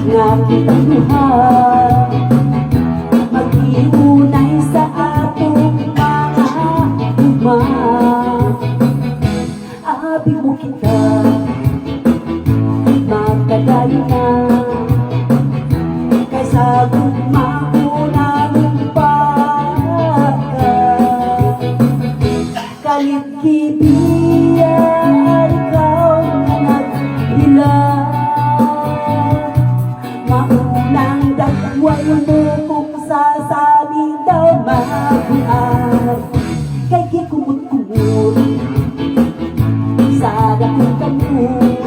nga kitang duha mag-iunay sa atong mga uma. Abi mo kita magkadayo na kaysa gugmauna ng baka kalit-kibiyan ikaw na naghila maunang dagway mo kung sasabi daw mabuhat kay gikumot-kumot sa dakong kamot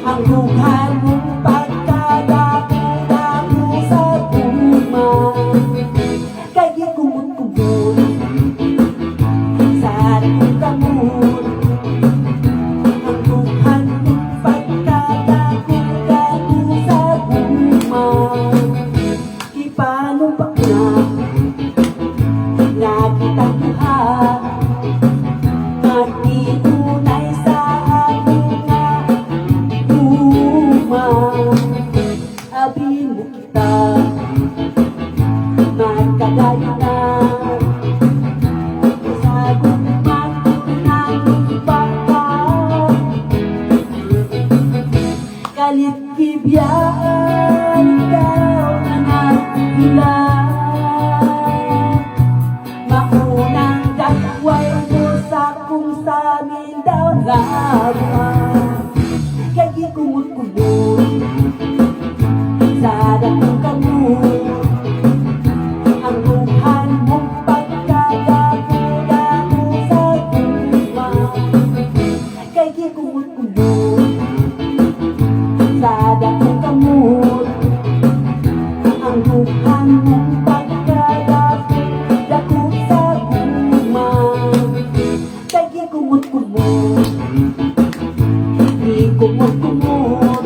ang lughal mong pagkadako-dako sa tuma kay gikumot-kumot sa dakong kamot ang lughal mong pagkadako-dako sa tuma ipano ba na nga kitang duha mag-iunay sa ating nga uma. Abi mo kita magkadayo na sa gugmang ng baka kalit-kibyan ikaw na naghilang maunang dagway mo sa kung samin daw laban kay gikumot-kumot sa dakong kamot ang lughal mong pagkadako-dako sa tuma kay gikumot-kumot sa dakong kamot ang lughal mong pagkadako-dako sa tuma kay gikumot-kumot ikumot-kumot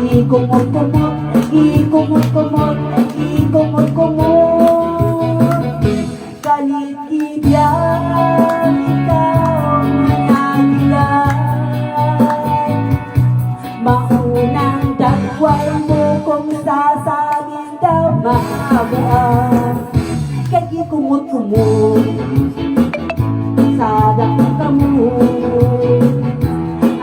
ikumot-kumot ikumot-kumot ikumot-kumot kalit-kibyan ikaw na nagilan maunang dagway mo kung sasamin daw mabuhat kay gikumot-kumot sa dakong kamot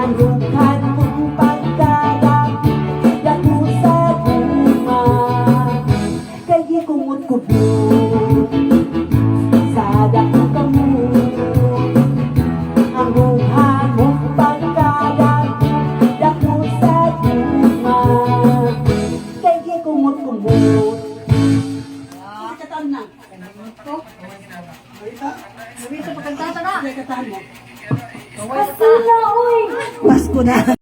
ang lughal mong pagkadako sa tuma kay gikumot-kumot sa dakong kamot ang lughal mong pagkadako sa tuma kay gikumot-kumot. Ikatan na. Dito pagkantata na. Ikatan mo. Pasko na, uy! Pasko na.